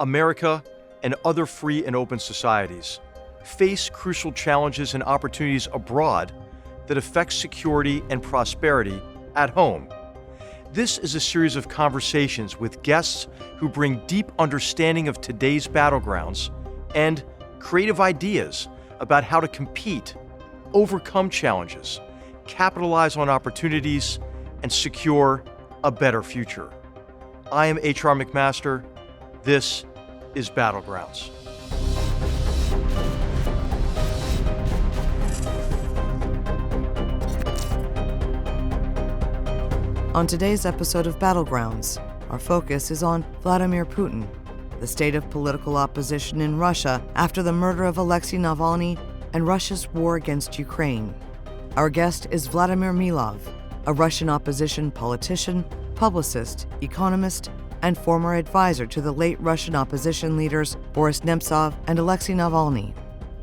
America and other free and open societies face crucial challenges and opportunities abroad that affect security and prosperity at home. This is a series of conversations with guests who bring deep understanding of today's battlegrounds and creative ideas about how to compete, overcome challenges, capitalize on opportunities, and secure a better future. I am H.R. McMaster. This is Battlegrounds. On today's episode of Battlegrounds, our focus is on Vladimir Putin, the state of political opposition in Russia after the murder of Alexei Navalny and Russia's war against Ukraine. Our guest is Vladimir Milov, a Russian opposition politician, publicist, economist, and former advisor to the late Russian opposition leaders Boris Nemtsov and Alexei Navalny.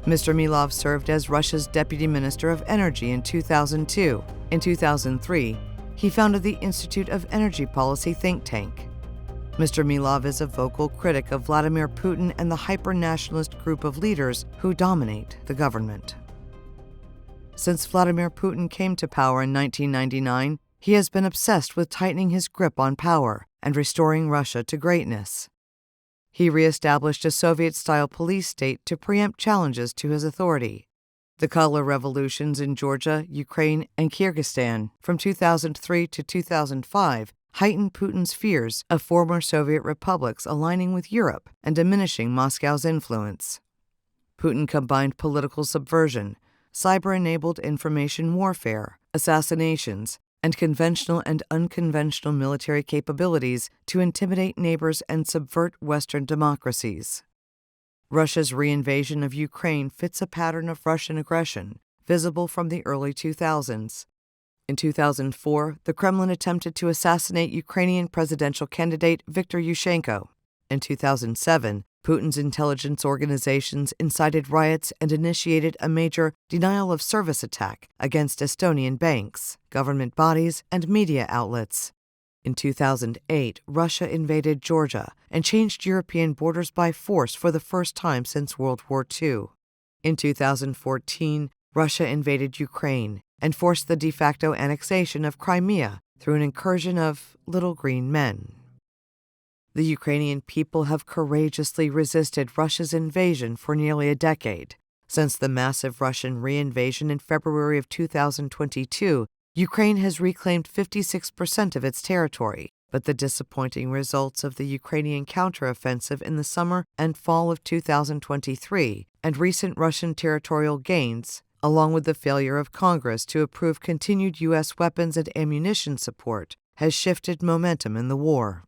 Mr. Milov served as Russia's Deputy Minister of Energy in 2002. In 2003, he founded the Institute of Energy Policy think tank. Mr. Milov is a vocal critic of Vladimir Putin and the hypernationalist group of leaders who dominate the government. Since Vladimir Putin came to power in 1999, he has been obsessed with tightening his grip on power and restoring Russia to greatness. He re-established a Soviet-style police state to preempt challenges to his authority. The color revolutions in Georgia, Ukraine, and Kyrgyzstan from 2003 to 2005 heightened Putin's fears of former Soviet republics aligning with Europe and diminishing Moscow's influence. Putin combined political subversion, cyber-enabled information warfare, assassinations, and conventional and unconventional military capabilities to intimidate neighbors and subvert Western democracies. Russia's reinvasion of Ukraine fits a pattern of Russian aggression visible from the early 2000s. In 2004, the Kremlin attempted to assassinate Ukrainian presidential candidate Viktor Yushchenko. In 2007, Putin's intelligence organizations incited riots and initiated a major denial-of-service attack against Estonian banks, government bodies, and media outlets. In 2008, Russia invaded Georgia and changed European borders by force for the first time since World War II. In 2014, Russia invaded Ukraine and forced the de facto annexation of Crimea through an incursion of little green men. The Ukrainian people have courageously resisted Russia's invasion for nearly a decade. Since the massive Russian reinvasion in February of 2022, Ukraine has reclaimed 56% of its territory, but the disappointing results of the Ukrainian counteroffensive in the summer and fall of 2023 and recent Russian territorial gains, along with the failure of Congress to approve continued U.S. weapons and ammunition support, has shifted momentum in the war.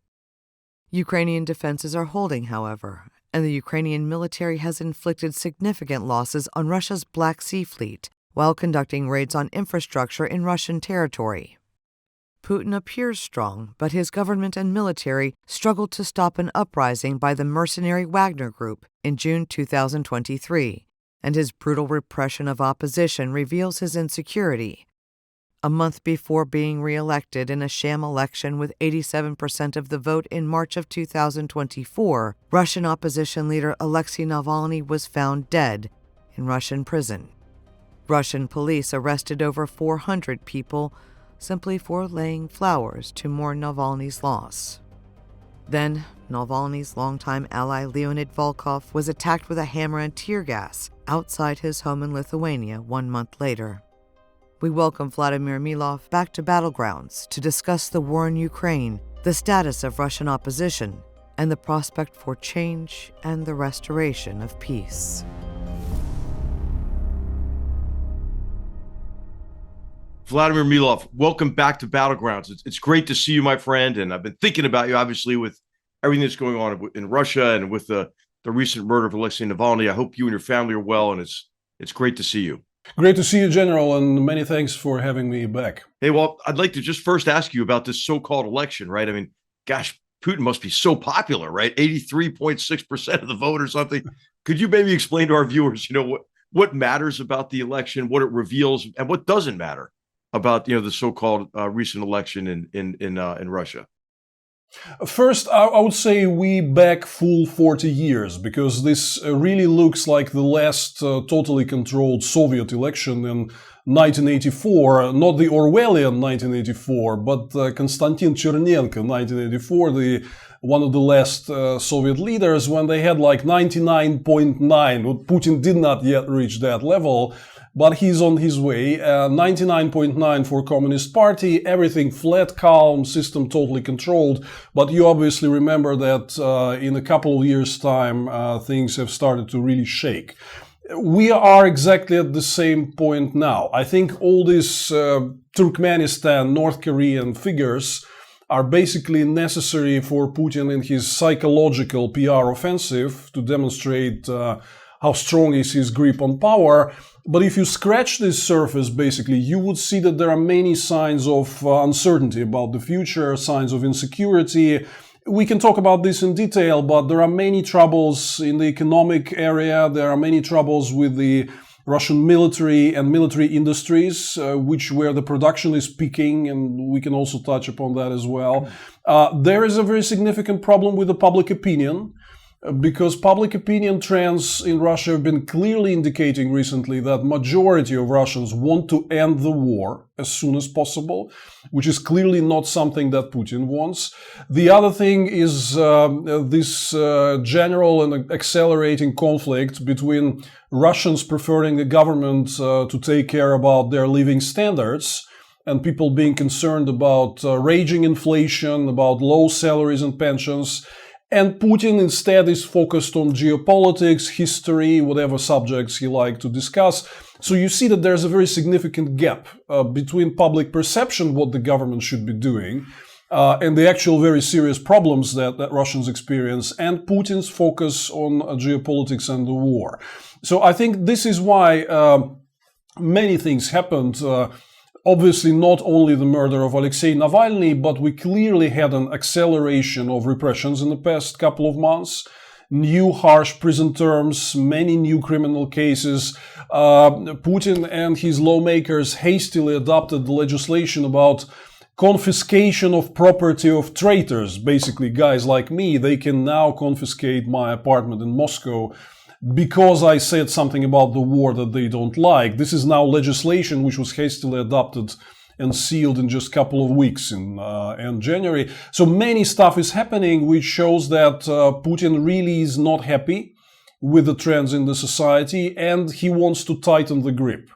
Ukrainian defenses are holding, however, and the Ukrainian military has inflicted significant losses on Russia's Black Sea Fleet while conducting raids on infrastructure in Russian territory. Putin appears strong, but his government and military struggled to stop an uprising by the mercenary Wagner Group in June 2023, and his brutal repression of opposition reveals his insecurity. A month before being re-elected in a sham election with 87% of the vote in March of 2024, Russian opposition leader Alexei Navalny was found dead in Russian prison. Russian police arrested over 400 people simply for laying flowers to mourn Navalny's loss. Then, Navalny's longtime ally Leonid Volkov was attacked with a hammer and tear gas outside his home in Lithuania 1 month later. We welcome Vladimir Milov back to Battlegrounds to discuss the war in Ukraine, the status of Russian opposition, and the prospect for change and the restoration of peace. Vladimir Milov, welcome back to Battlegrounds. It's great to see you, my friend, and I've been thinking about you, obviously, with everything that's going on in Russia and with the recent murder of Alexei Navalny. I hope you and your family are well, and it's great to see you. Great to see you, General, and many thanks for having me back. Hey, well, I'd like to just first ask you about this so-called election, right? I mean, gosh, Putin must be so popular, right? 83.6% of the vote or something. Could you maybe explain to our viewers, what matters about the election, what it reveals, and what doesn't matter about, the so-called recent election in Russia? First, I would say we back full 40 years, because this really looks like the last totally controlled Soviet election in 1984, not the Orwellian 1984, but Konstantin Chernenko 1984, one of the last Soviet leaders, when they had like 99.9. Putin did not yet reach that level, but he's on his way. 99.9 for Communist Party, everything flat, calm, system totally controlled. But you obviously remember that in a couple of years' time, things have started to really shake. We are exactly at the same point now. I think all these Turkmenistan, North Korean figures are basically necessary for Putin in his psychological PR offensive to demonstrate how strong is his grip on power. But if you scratch this surface, basically, you would see that there are many signs of uncertainty about the future, signs of insecurity. We can talk about this in detail, but there are many troubles in the economic area. There are many troubles with the Russian military and military industries, where the production is peaking, and we can also touch upon that as well. There is a very significant problem with the public opinion, because public opinion trends in Russia have been clearly indicating recently that majority of Russians want to end the war as soon as possible, which is clearly not something that Putin wants. The other thing is this general and accelerating conflict between Russians preferring the government to take care about their living standards, and people being concerned about raging inflation, about low salaries and pensions. And Putin instead is focused on geopolitics, history, whatever subjects he likes to discuss. So you see that there's a very significant gap between public perception, what the government should be doing, and the actual very serious problems that Russians experience, and Putin's focus on geopolitics and the war. So I think this is why many things happened. Obviously, not only the murder of Alexei Navalny, but we clearly had an acceleration of repressions in the past couple of months. New harsh prison terms, many new criminal cases. Putin and his lawmakers hastily adopted the legislation about confiscation of property of traitors. Basically, guys like me, they can now confiscate my apartment in Moscow because I said something about the war that they don't like. This is now legislation which was hastily adopted and sealed in just a couple of weeks in January. So many stuff is happening which shows that Putin really is not happy with the trends in the society, and he wants to tighten the grip.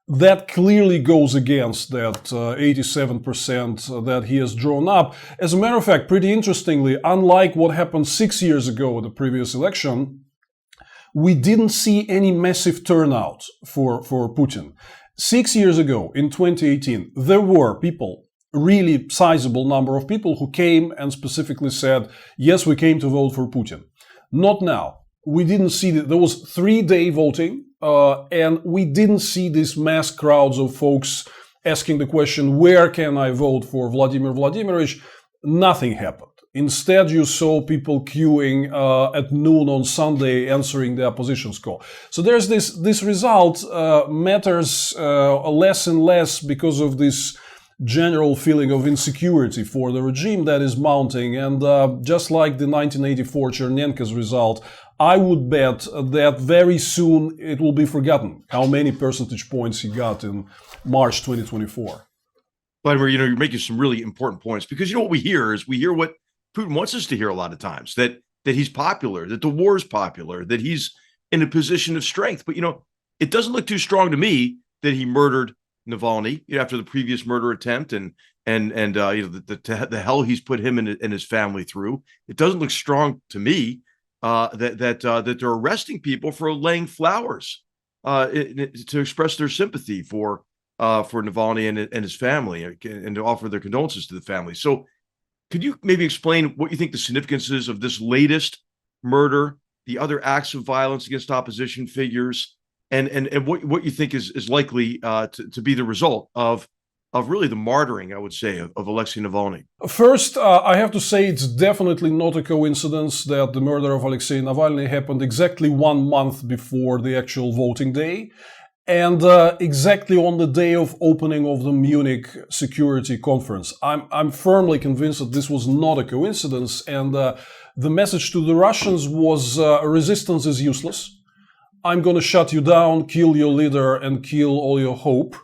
That clearly goes against that 87% that he has drawn up. As a matter of fact, pretty interestingly, unlike what happened 6 years ago at the previous election, we didn't see any massive turnout for Putin. 6 years ago, in 2018, there were people, really sizable number of people who came and specifically said, yes, we came to vote for Putin. Not now. We didn't see that. There was 3-day voting, and we didn't see these mass crowds of folks asking the question, where can I vote for Vladimir Vladimirovich? Nothing happened. Instead, you saw people queuing at noon on Sunday answering the opposition's call. So there's this result matters less and less because of this general feeling of insecurity for the regime that is mounting. And just like the 1984 Chernenko's result, I would bet that very soon it will be forgotten how many percentage points he got in March 2024. Vladimir, you're making some really important points, because what we hear what Putin wants us to hear a lot of times, that he's popular, that the war is popular, that he's in a position of strength. But, it doesn't look too strong to me that he murdered Navalny after the previous murder attempt and the hell he's put him and his family through. It doesn't look strong to me that they're arresting people for laying flowers to express their sympathy for Navalny and his family, and to offer their condolences to the family. So could you maybe explain what you think the significance is of this latest murder, the other acts of violence against opposition figures, and what you think is likely to be the result of really the martyring, I would say, of Alexei Navalny? First, I have to say it's definitely not a coincidence that the murder of Alexei Navalny happened exactly 1 month before the actual voting day. And exactly on the day of opening of the Munich Security Conference. I'm firmly convinced that this was not a coincidence, and the message to the Russians was resistance is useless. I'm going to shut you down, kill your leader, and kill all your hope.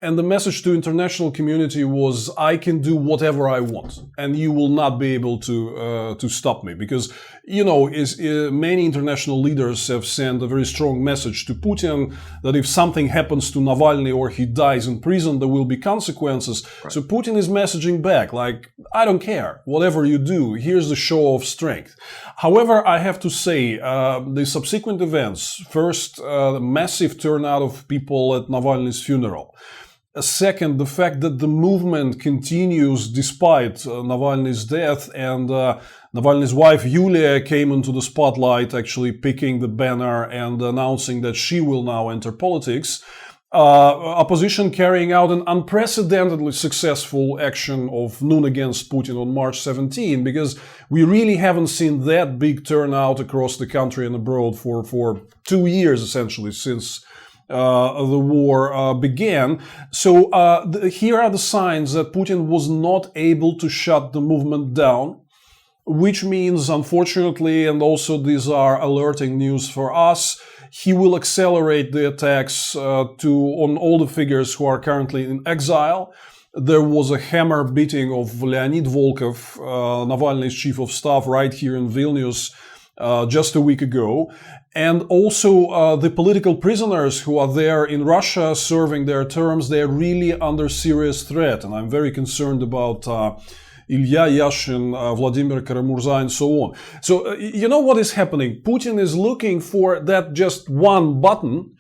And the message to international community was, I can do whatever I want, and you will not be able to stop me. Because, many international leaders have sent a very strong message to Putin that if something happens to Navalny or he dies in prison, there will be consequences. Right. So Putin is messaging back, like, I don't care. Whatever you do, here's the show of strength. However, I have to say, the subsequent events, first, the massive turnout of people at Navalny's funeral. Second, the fact that the movement continues despite Navalny's death, and Navalny's wife Yulia came into the spotlight, actually picking the banner and announcing that she will now enter politics. Opposition carrying out an unprecedentedly successful action of noon against Putin on March 17, because we really haven't seen that big turnout across the country and abroad for 2 years, essentially, since the war began. So here are the signs that Putin was not able to shut the movement down, which means, unfortunately, and also these are alerting news for us, he will accelerate the attacks on all the figures who are currently in exile. There was a hammer beating of Leonid Volkov, Navalny's chief of staff, right here in Vilnius, just a week ago. And also the political prisoners who are there in Russia serving their terms, they're really under serious threat. And I'm very concerned about Ilya Yashin, Vladimir Karamurza, and so on. So you know what is happening? Putin is looking for that just one button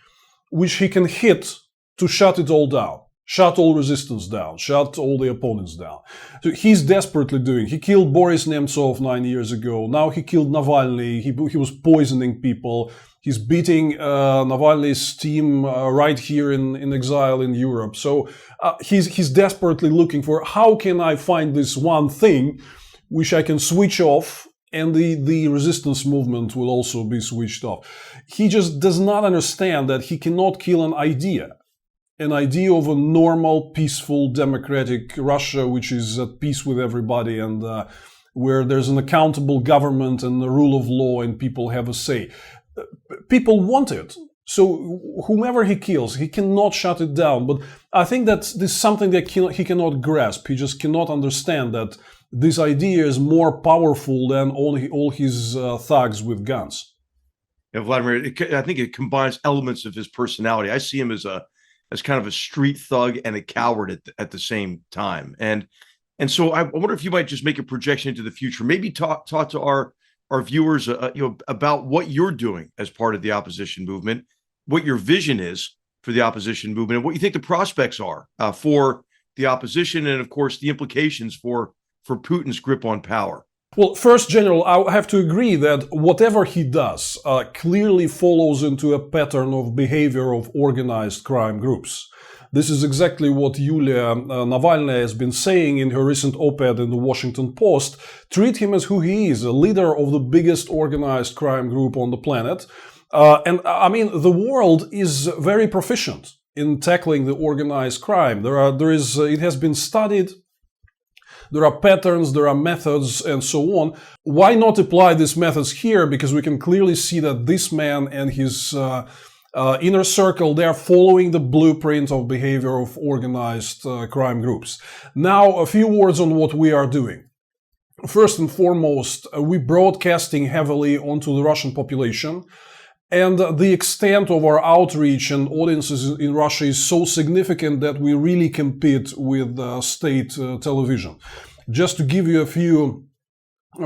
which he can hit to shut it all down. Shut all resistance down, shut all the opponents down. So he's desperately doing. He killed Boris Nemtsov 9 years ago. Now he killed Navalny. He was poisoning people. He's beating Navalny's team right here in exile in Europe. So he's desperately looking for, how can I find this one thing which I can switch off, and the resistance movement will also be switched off. He just does not understand that he cannot kill an idea of a normal, peaceful, democratic Russia, which is at peace with everybody, and where there's an accountable government and the rule of law and people have a say. People want it. So whomever he kills, he cannot shut it down. But I think that this is something that he cannot grasp. He just cannot understand that this idea is more powerful than all his thugs with guns. Yeah, Vladimir, I think it combines elements of his personality. I see him as kind of a street thug and a coward at the same time. And so I wonder if you might just make a projection into the future, maybe talk to our viewers, about what you're doing as part of the opposition movement, what your vision is for the opposition movement, and what you think the prospects are for the opposition, and of course the implications for Putin's grip on power. Well, first, General, I have to agree that whatever he does clearly follows into a pattern of behavior of organized crime groups. This is exactly what Yulia Navalny has been saying in her recent op-ed in the Washington Post. Treat him as who he is, a leader of the biggest organized crime group on the planet. And I mean, the world is very proficient in tackling the organized crime. It has been studied. There are patterns, there are methods, and so on. Why not apply these methods here? Because we can clearly see that this man and his inner circle, they are following the blueprint of behavior of organized crime groups. Now, a few words on what we are doing. First and foremost, we're broadcasting heavily onto the Russian population. And the extent of our outreach and audiences in Russia is so significant that we really compete with state television. Just to give you a few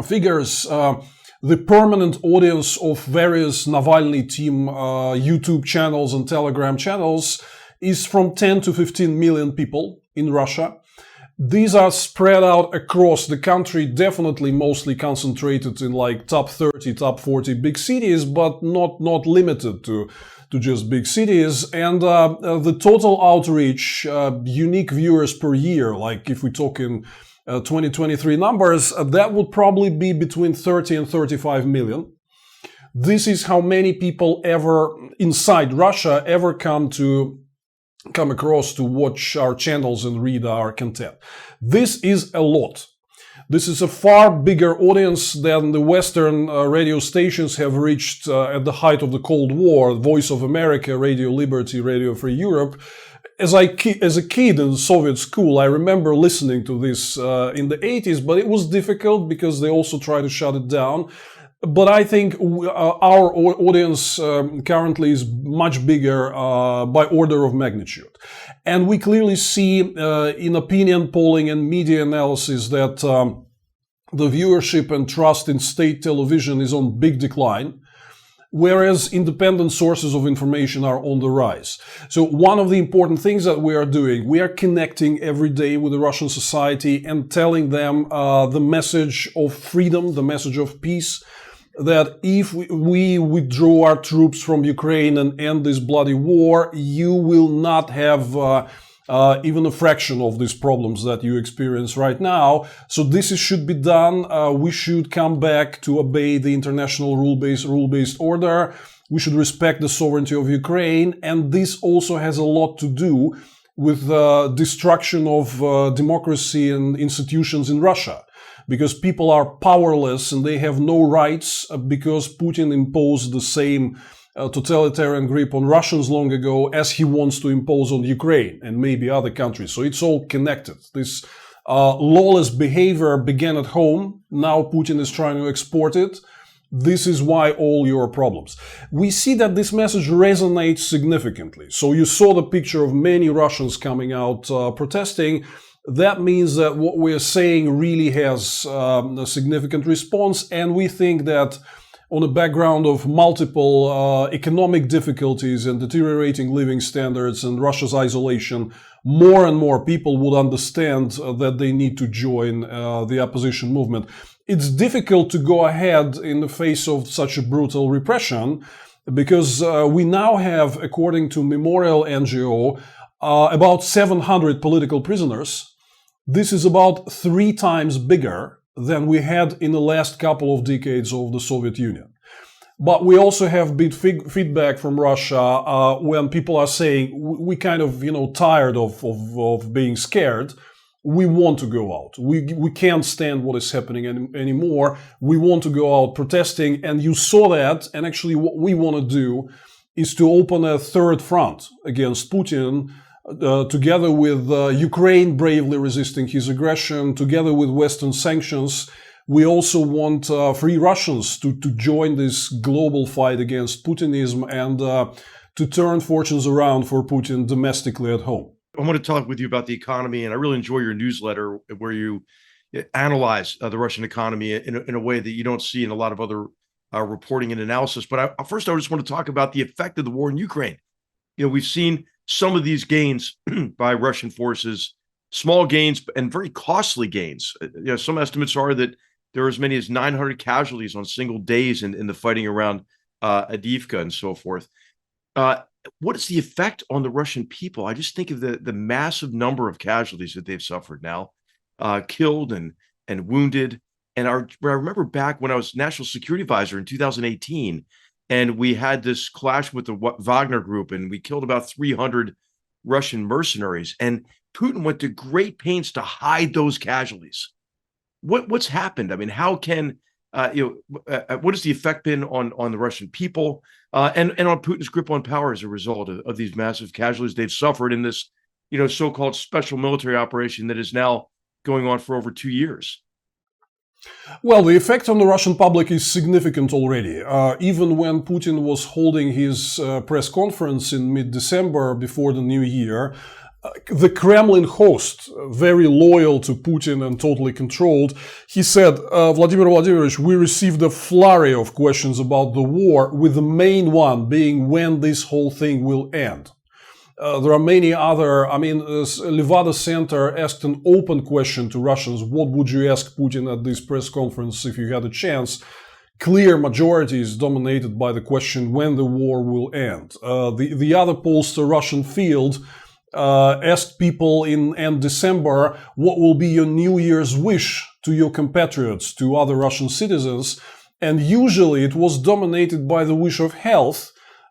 figures, the permanent audience of various Navalny team YouTube channels and Telegram channels is from 10 to 15 million people in Russia. These are spread out across the country, definitely mostly concentrated in like top 30, top 40 big cities, but not limited to just big cities. And the total outreach, unique viewers per year, like if we talk in 2023 numbers, that would probably be between 30 and 35 million. This is how many people ever inside Russia ever come across to watch our channels and read our content. This is a lot. This is a far bigger audience than the Western radio stations have reached at the height of the Cold War. Voice of America, Radio Liberty, Radio Free Europe. As a kid in Soviet school, I remember listening to this in the 80s, but it was difficult because they also tried to shut it down. But I think our audience currently is much bigger by order of magnitude. And we clearly see in opinion polling and media analysis that the viewership and trust in state television is on big decline, whereas independent sources of information are on the rise. So one of the important things that we are doing, we are connecting every day with the Russian society and telling them the message of freedom, the message of peace, that if we withdraw our troops from Ukraine and end this bloody war, you will not have even a fraction of these problems that you experience right now. So this should be done. We should come back to obey the international rule-based order. We should respect the sovereignty of Ukraine. And this also has a lot to do with destruction of democracy and institutions in Russia. Because people are powerless and they have no rights because Putin imposed the same totalitarian grip on Russians long ago as he wants to impose on Ukraine and maybe other countries. So it's all connected. This lawless behavior began at home. Now Putin is trying to export it. This is why all your problems. We see that this message resonates significantly. So you saw the picture of many Russians coming out protesting. That means that what we're saying really has a significant response, and we think that on a background of multiple economic difficulties and deteriorating living standards and Russia's isolation, more and more people would understand that they need to join the opposition movement. It's difficult to go ahead in the face of such a brutal repression because we now have, according to Memorial NGO, about 700 political prisoners. This is about 3 times bigger than we had in the last couple of decades of the Soviet Union. But we also have big feedback from Russia when people are saying, we kind of, tired of being scared. We want to go out. We can't stand what is happening anymore. We want to go out protesting. And you saw that. And actually what we want to do is to open a third front against Putin, together with Ukraine bravely resisting his aggression, together with Western sanctions. We also want free Russians to join this global fight against Putinism and to turn fortunes around for Putin domestically at home. I want to talk with you about the economy, and I really enjoy your newsletter where you analyze the Russian economy in a way that you don't see in a lot of other reporting and analysis. But first, I just want to talk about the effect of the war in Ukraine. We've seen some of these gains by Russian forces, small gains and very costly gains. Some estimates are that there are as many as 900 casualties on single days in the fighting around Avdiivka and so forth. What is the effect on the Russian people? I just think of the massive number of casualties that they've suffered now, killed and wounded. And I remember back when I was National Security Advisor in 2018, and we had this clash with the Wagner group, and we killed about 300 Russian mercenaries. And Putin went to great pains to hide those casualties. What's happened? I mean, how can what has the effect been on the Russian people and on Putin's grip on power as a result of these massive casualties they've suffered in this so-called special military operation that is now going on for over 2 years? Well, the effect on the Russian public is significant already. Even when Putin was holding his press conference in mid-December before the new year, the Kremlin host, very loyal to Putin and totally controlled, he said, Vladimir Vladimirovich, we received a flurry of questions about the war, with the main one being when this whole thing will end. There are many other, Levada Center asked an open question to Russians. What would you ask Putin at this press conference if you had a chance? Clear majorities dominated by the question when the war will end. The other pollster, Russian Field, asked people in end December, what will be your New Year's wish to your compatriots, to other Russian citizens? And usually it was dominated by the wish of health,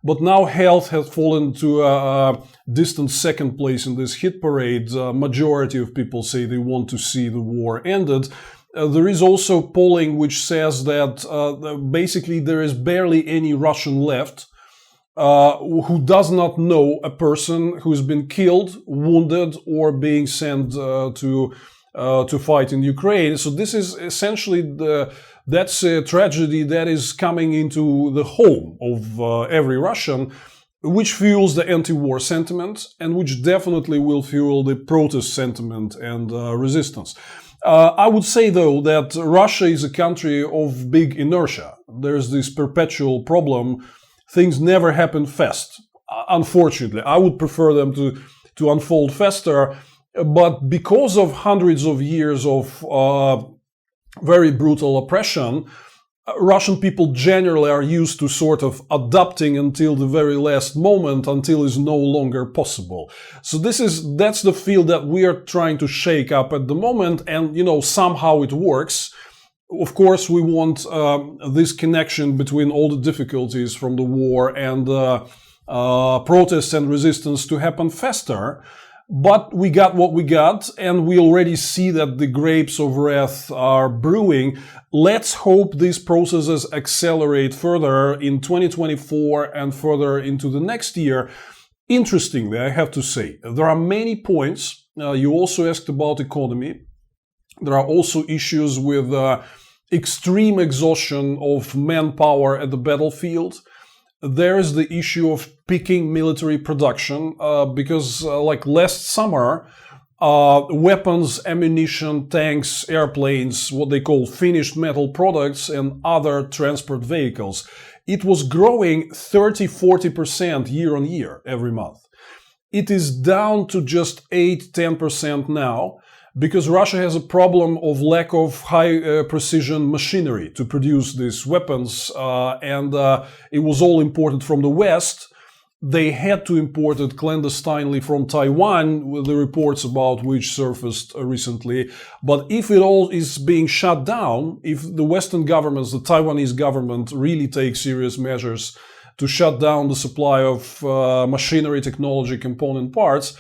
but now health has fallen to a distant second place in this hit parade. Majority of people say they want to see the war ended. There is also polling which says that basically there is barely any Russian left who does not know a person who's been killed, wounded, or being sent to fight in Ukraine. So this is essentially that's a tragedy that is coming into the home of every Russian, which fuels the anti-war sentiment and which definitely will fuel the protest sentiment and resistance. I would say, though, that Russia is a country of big inertia. There's this perpetual problem. Things never happen fast. Unfortunately, I would prefer them to unfold faster. But because of hundreds of years of very brutal oppression, Russian people generally are used to sort of adapting until the very last moment, until it's no longer possible. So that's the field that we are trying to shake up at the moment, and somehow it works. Of course, we want this connection between all the difficulties from the war and protests and resistance to happen faster. But we got what we got, and we already see that the grapes of wrath are brewing. Let's hope these processes accelerate further in 2024 and further into the next year. Interestingly, I have to say, there are many points. You also asked about economy. There are also issues with extreme exhaustion of manpower at the battlefield. There is the issue of peaking military production because like last summer, weapons, ammunition, tanks, airplanes, what they call finished metal products and other transport vehicles, it was growing 30-40% year on year every month. It is down to just 8-10% now, because Russia has a problem of lack of high precision machinery to produce these weapons, and it was all imported from the West. They had to import it clandestinely from Taiwan, with the reports about which surfaced recently. But if it all is being shut down, if the Western governments, the Taiwanese government, really take serious measures to shut down the supply of machinery, technology, component parts,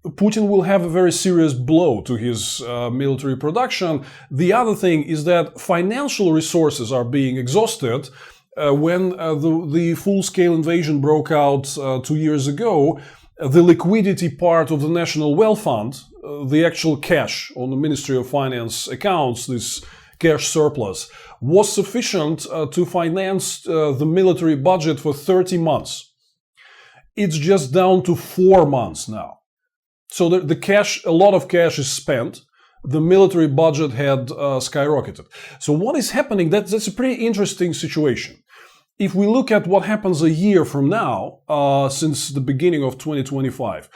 Putin will have a very serious blow to his military production. The other thing is that financial resources are being exhausted. When the full-scale invasion broke out 2 years ago, the liquidity part of the National Wealth Fund, the actual cash on the Ministry of Finance accounts, this cash surplus, was sufficient to finance the military budget for 30 months. It's just down to 4 months now. So the cash, a lot of cash is spent. The military budget had skyrocketed. So what is happening? That's a pretty interesting situation. If we look at what happens a year from now, since the beginning of 2025,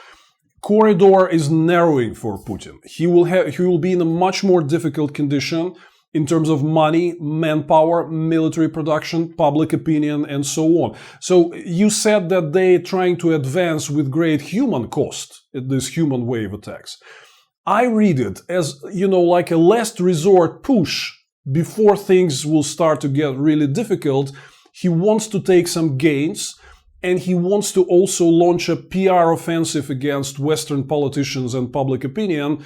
corridor is narrowing for Putin. He will be in a much more difficult condition in terms of money, manpower, military production, public opinion, and so on. So you said that they're trying to advance with great human cost, these human wave attacks. I read it as, like a last resort push before things will start to get really difficult. He wants to take some gains, and he wants to also launch a PR offensive against Western politicians and public opinion,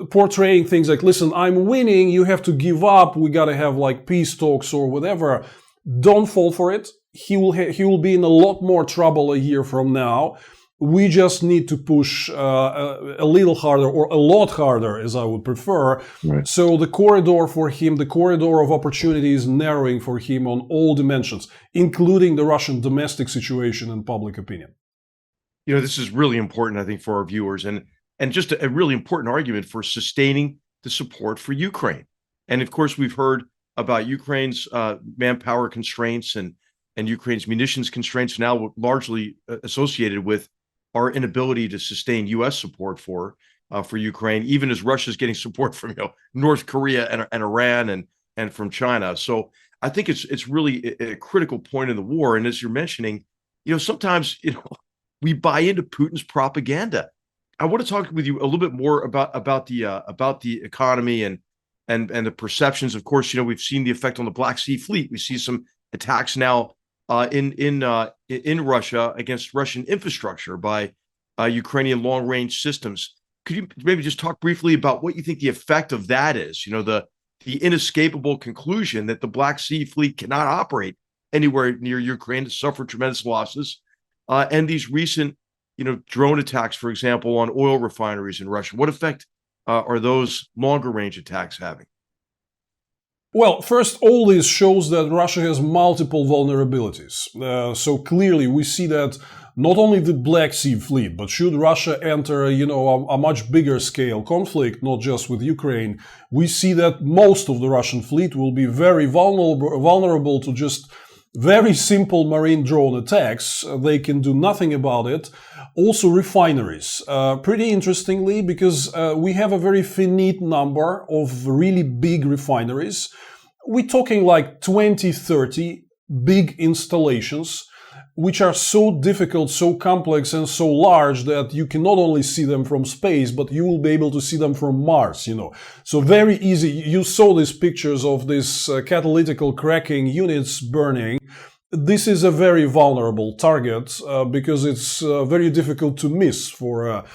portraying things like, listen, I'm winning, you have to give up, we gotta have like peace talks or whatever. Don't fall for it. He will be in a lot more trouble a year from now. We just need to push a little harder, or a lot harder, as I would prefer. Right. So the corridor for him, the corridor of opportunity is narrowing for him on all dimensions, including the Russian domestic situation and public opinion. This is really important, I think, for our viewers, and just a really important argument for sustaining the support for Ukraine. And of course, we've heard about Ukraine's manpower constraints and Ukraine's munitions constraints, now largely associated with our inability to sustain U.S. support for Ukraine, even as Russia's getting support from North Korea and Iran and from China. So I think it's really a critical point in the war. And as you're mentioning, sometimes we buy into Putin's propaganda. I want to talk with you a little bit more about the economy and and the perceptions. Of course, we've seen the effect on the Black Sea Fleet. We see some attacks now in Russia against Russian infrastructure by Ukrainian long-range systems. Could you maybe just talk briefly about what you think the effect of that is? The inescapable conclusion that the Black Sea Fleet cannot operate anywhere near Ukraine, to suffer tremendous losses, and these recent, drone attacks, for example, on oil refineries in Russia. What effect are those longer-range attacks having? Well, first, all this shows that Russia has multiple vulnerabilities. So clearly, we see that not only the Black Sea Fleet, but should Russia enter, a much bigger scale conflict, not just with Ukraine, we see that most of the Russian fleet will be very vulnerable to just very simple marine drone attacks. They can do nothing about it. Also refineries. Pretty interestingly, because we have a very finite number of really big refineries. We're talking like 20, 30 big installations, which are so difficult, so complex, and so large that you can not only see them from space, but you will be able to see them from Mars, So very easy. You saw these pictures of these catalytical cracking units burning. This is a very vulnerable target because it's very difficult to miss for a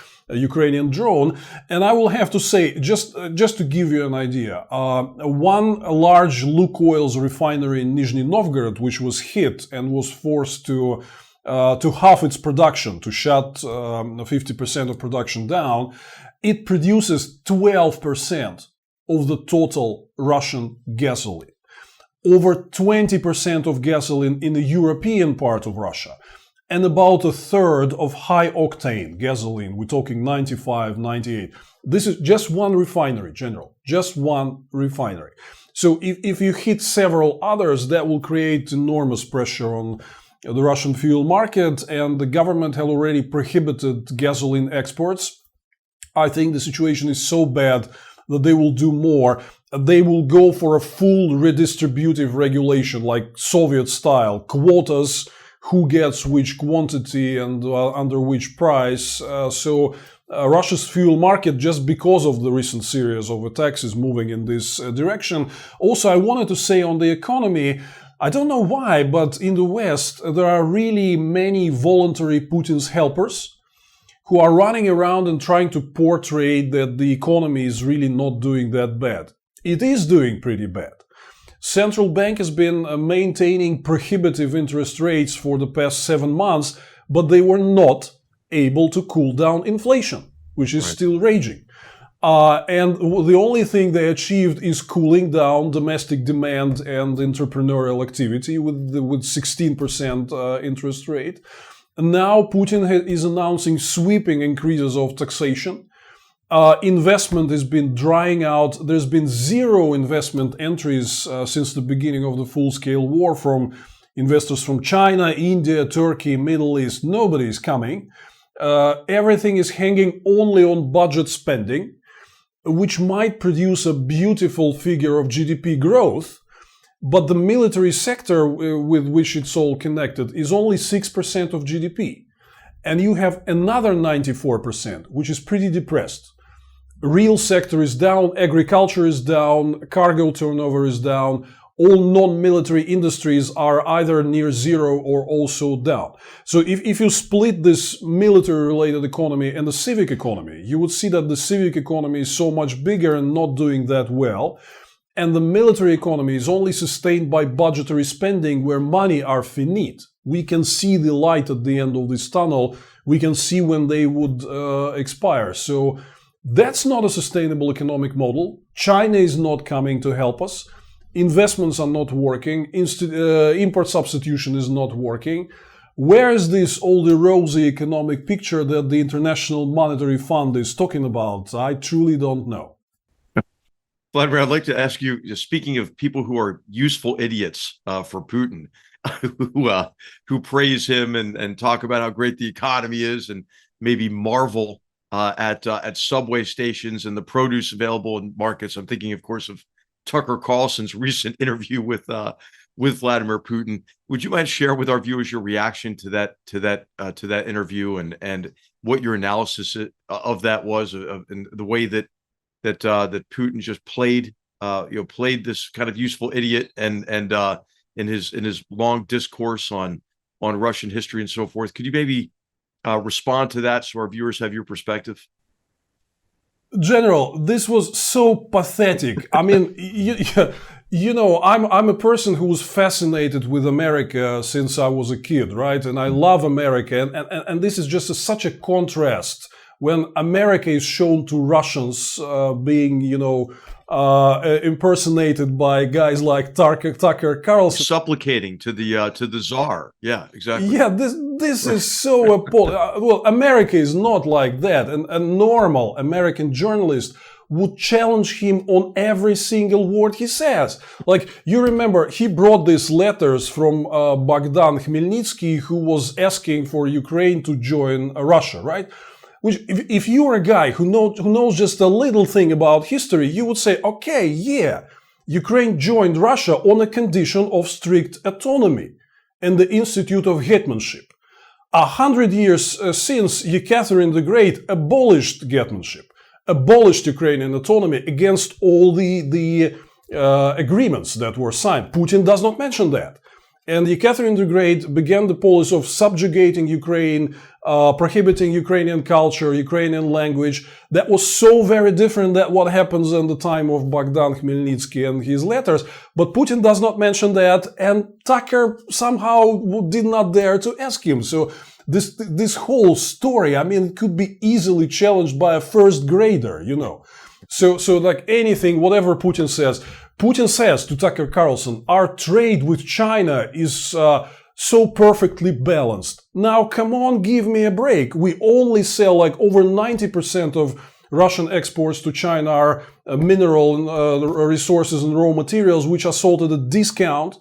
Ukrainian drone. And I will have to say, just to give you an idea, one large Lukoil's refinery in Nizhny Novgorod, which was hit and was forced to half its production, to shut 50% of production down, it produces 12% of the total Russian gasoline. Over 20% of gasoline in the European part of Russia, and about a third of high-octane gasoline. We're talking 95, 98. This is just one refinery, General. Just one refinery. So if you hit several others, that will create enormous pressure on the Russian fuel market, and the government had already prohibited gasoline exports. I think the situation is so bad that they will do more. They will go for a full redistributive regulation, like Soviet style, quotas, who gets which quantity and under which price. So Russia's fuel market, just because of the recent series of attacks, is moving in this direction. Also, I wanted to say on the economy, I don't know why, but in the West, there are really many voluntary Putin's helpers who are running around and trying to portray that the economy is really not doing that bad. It is doing pretty bad. Central bank has been maintaining prohibitive interest rates for the past 7 months, but they were not able to cool down inflation, which is still raging. And the only thing they achieved is cooling down domestic demand and entrepreneurial activity with 16% interest rate. And now Putin is announcing sweeping increases of taxation. Investment has been drying out. There's been zero investment entries since the beginning of the full-scale war from investors from China, India, Turkey, Middle East. Nobody is coming. Everything is hanging only on budget spending, which might produce a beautiful figure of GDP growth. But the military sector with which it's all connected is only 6% of GDP. And you have another 94%, which is pretty depressed. Real sector is down, agriculture is down, cargo turnover is down. All non-military industries are either near zero or also down. So if you split this military-related economy and the civic economy, you would see that the civic economy is so much bigger and not doing that well. And the military economy is only sustained by budgetary spending where money are finite. We can see the light at the end of this tunnel. We can see when they would expire. So that's not a sustainable economic model. China is not coming to help us. Investments are not working. Import substitution is not working. Where is this all the rosy economic picture that the International Monetary Fund is talking about? I truly don't know. Vladimir, I'd like to ask you, speaking of people who are useful idiots for Putin, who praise him and talk about how great the economy is and maybe marvel at subway stations and the produce available in markets. I'm thinking, of course, of Tucker Carlson's recent interview with Vladimir Putin. Would you mind share with our viewers your reaction to that interview and what your analysis of that was, and the way that Putin just played played this kind of useful idiot and in his long discourse on Russian history and so forth. Could you maybe respond to that so our viewers have your perspective? General, this was so pathetic. I mean, I'm a person who was fascinated with America since I was a kid, right? And I love America. And this is just such a contrast when America is shown to Russians being, impersonated by guys like Tucker Carlson, supplicating to the Tsar. Yeah, exactly. Yeah, this is so appalling. Well, America is not like that, and a normal American journalist would challenge him on every single word he says. Like, you remember, he brought these letters from Bogdan Khmelnytsky, who was asking for Ukraine to join Russia, right? Which, if you're a guy who knows just a little thing about history, you would say, okay, yeah, Ukraine joined Russia on a condition of strict autonomy and the Institute of Hetmanship. 100 years since, Catherine the Great abolished hetmanship, abolished Ukrainian autonomy against all the agreements that were signed. Putin does not mention that. And Catherine the Great began the policy of subjugating Ukraine, prohibiting Ukrainian culture, Ukrainian language. That was so very different than what happens in the time of Bogdan Khmelnytsky and his letters. But Putin does not mention that, and Tucker somehow did not dare to ask him. So this whole story, I mean, could be easily challenged by a first grader, So like anything, whatever Putin says to Tucker Carlson, our trade with China is so perfectly balanced. Now, come on, give me a break. We only sell like over 90% of Russian exports to China are mineral resources and raw materials, which are sold at a discount,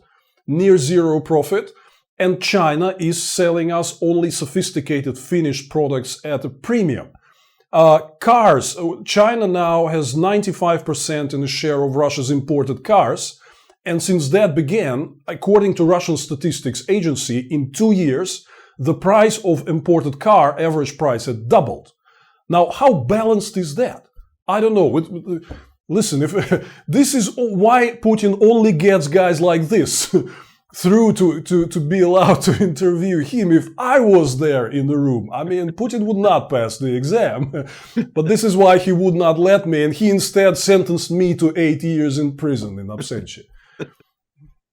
near zero profit. And China is selling us only sophisticated finished products at a premium. Cars. China now has 95% in the share of Russia's imported cars. And since that began, according to Russian Statistics Agency, in 2 years, the price of imported car, average price, had doubled. Now, how balanced is that? I don't know. Listen, if this is why Putin only gets guys like this through to be allowed to interview him. If I was there in the room, I mean, Putin would not pass the exam. But this is why he would not let me, and he instead sentenced me to 8 years in prison in absentia.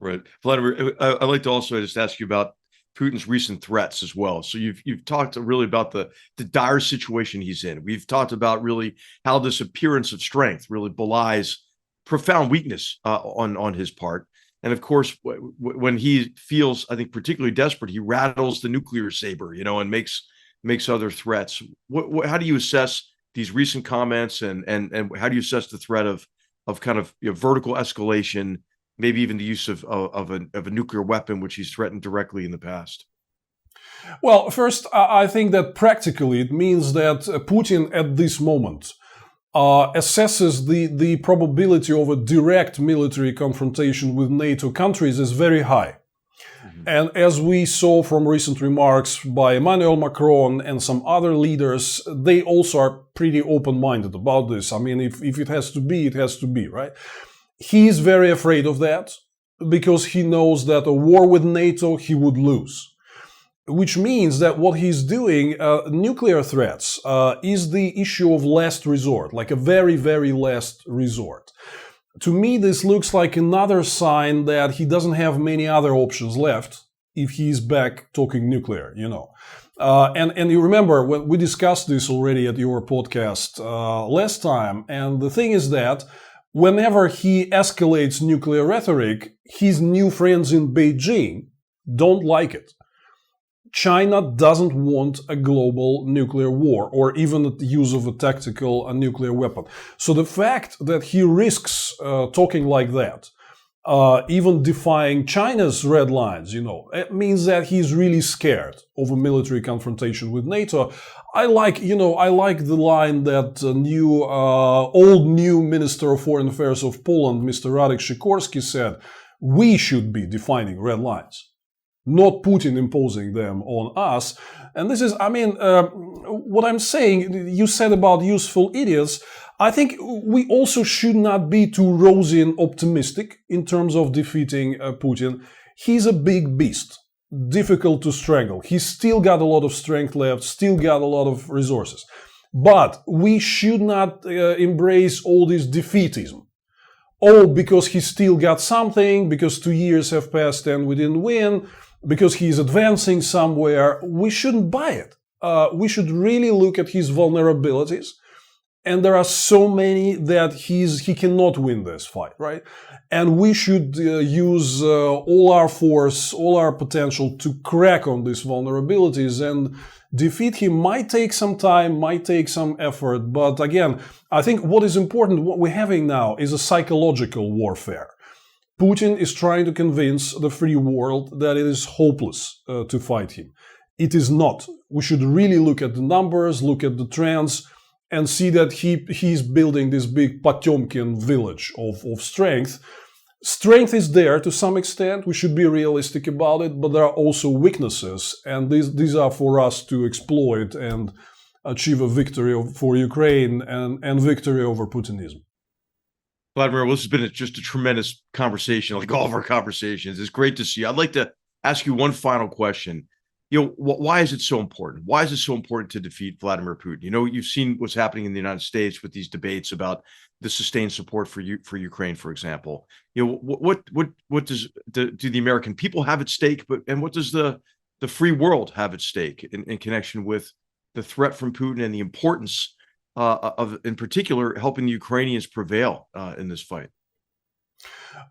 Right. Vladimir, I'd like to also just ask you about Putin's recent threats as well. So you've talked really about the dire situation he's in. We've talked about really how this appearance of strength really belies profound weakness on his part. And of course, when he feels, I think, particularly desperate, he rattles the nuclear saber, and makes other threats. How do you assess these recent comments, and how do you assess the threat of kind of vertical escalation, maybe even the use of a nuclear weapon, which he's threatened directly in the past? Well, first, I think that practically it means that Putin at this moment assesses the probability of a direct military confrontation with NATO countries is very high. Mm-hmm. And as we saw from recent remarks by Emmanuel Macron and some other leaders, they also are pretty open-minded about this. I mean, if it has to be, it has to be, right? He's very afraid of that because he knows that a war with NATO he would lose. Which means that what he's doing, nuclear threats, is the issue of last resort, like a very, very last resort. To me, this looks like another sign that he doesn't have many other options left if he's back talking nuclear, And you remember, when we discussed this already at your podcast last time, and the thing is that whenever he escalates nuclear rhetoric, his new friends in Beijing don't like it. China doesn't want a global nuclear war or even the use of a tactical nuclear weapon. So the fact that he risks talking like that, even defying China's red lines, it means that he's really scared of a military confrontation with NATO. I like the line that old new Minister of Foreign Affairs of Poland, Mr. Radek Sikorski, said, "We should be defining red lines, not Putin imposing them on us." And this is, what I'm saying, you said about useful idiots. I think we also should not be too rosy and optimistic in terms of defeating Putin. He's a big beast, difficult to strangle. He's still got a lot of strength left, still got a lot of resources. But we should not embrace all this defeatism. Oh, because he still got something, because 2 years have passed and we didn't win, because he's advancing somewhere. We shouldn't buy it. We should really look at his vulnerabilities. And there are so many that he cannot win this fight, right? And we should use all our force, all our potential to crack on these vulnerabilities, and defeat him might take some time, might take some effort. But again, I think what is important, what we're having now, is a psychological warfare. Putin is trying to convince the free world that it is hopeless to fight him. It is not. We should really look at the numbers, look at the trends, and see that he's building this big Potemkin village of strength. Strength is there to some extent. We should be realistic about it, but there are also weaknesses, and these are for us to exploit and achieve a victory for Ukraine and victory over Putinism. Vladimir, well, this has been just a tremendous conversation, like all of our conversations. It's great to see you. I'd like to ask you one final question. Why is it so important? Why is it so important to defeat Vladimir Putin? You've seen what's happening in the United States with these debates about the sustained support for Ukraine, for example. What do the American people have at stake? And what does the free world have at stake in connection with the threat from Putin and the importance of, in particular, helping the Ukrainians prevail in this fight?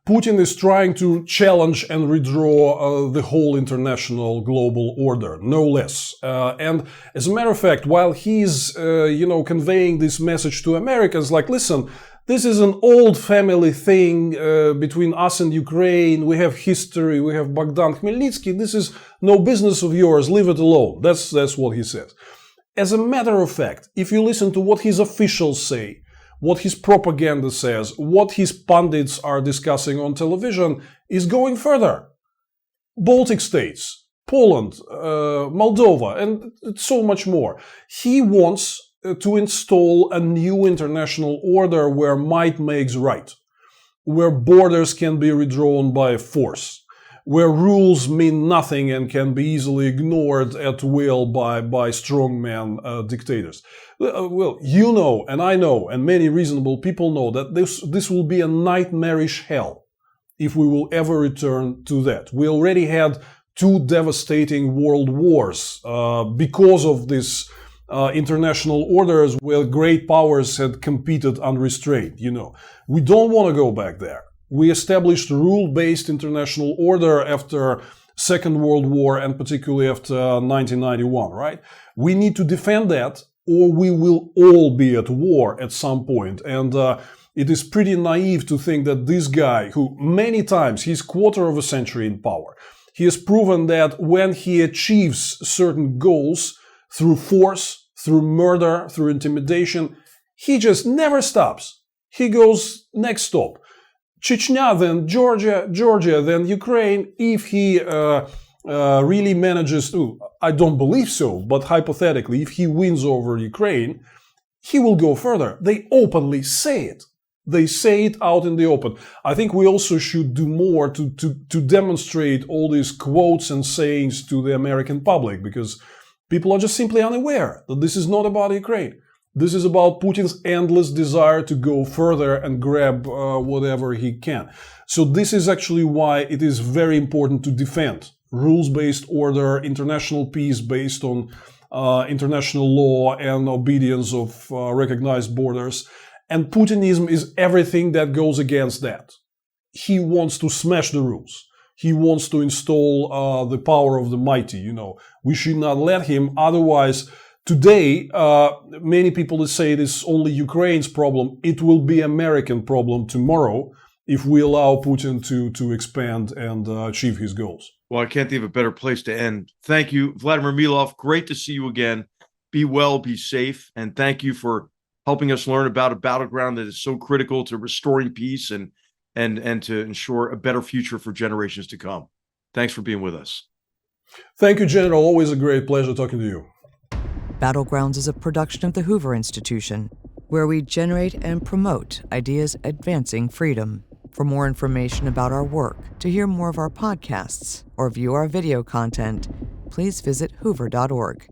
Putin is trying to challenge and redraw the whole international global order, no less. And as a matter of fact, while he's, conveying this message to Americans, like, listen, this is an old family thing between us and Ukraine. We have history. We have Bogdan Khmelnytsky. This is no business of yours. Leave it alone. That's what he says. As a matter of fact, if you listen to what his officials say, what his propaganda says, what his pundits are discussing on television, is going further. Baltic states, Poland, Moldova, and so much more. He wants to install a new international order where might makes right, where borders can be redrawn by force, where rules mean nothing and can be easily ignored at will by strongman dictators. Well, you know, and I know, and many reasonable people know that this will be a nightmarish hell if we will ever return to that. We already had 2 devastating world wars because of this international orders where great powers had competed unrestrained. We don't want to go back there. We established a rule-based international order after Second World War and particularly after 1991, right? We need to defend that, or we will all be at war at some point. And it is pretty naive to think that this guy, who many times, he's quarter of a century in power, he has proven that when he achieves certain goals through force, through murder, through intimidation, he just never stops. He goes next stop. Chechnya, then Georgia, then Ukraine. If he really manages to, I don't believe so, but hypothetically, if he wins over Ukraine, he will go further. They openly say it. They say it out in the open. I think we also should do more to demonstrate all these quotes and sayings to the American public, because people are just simply unaware that this is not about Ukraine. This is about Putin's endless desire to go further and grab whatever he can. So this is actually why it is very important to defend rules-based order, international peace based on international law and obedience of recognized borders. And Putinism is everything that goes against that. He wants to smash the rules. He wants to install the power of the mighty. We should not let him. Otherwise, today, many people say it is only Ukraine's problem. It will be American problem tomorrow if we allow Putin to expand and achieve his goals. Well, I can't think of a better place to end. Thank you, Vladimir Milov. Great to see you again. Be well, be safe, and thank you for helping us learn about a battleground that is so critical to restoring peace and to ensure a better future for generations to come. Thanks for being with us. Thank you, General. Always a great pleasure talking to you. Battlegrounds is a production of the Hoover Institution. where we generate and promote ideas advancing freedom. For more information about our work, to hear more of our podcasts, or view our video content, please visit hoover.org.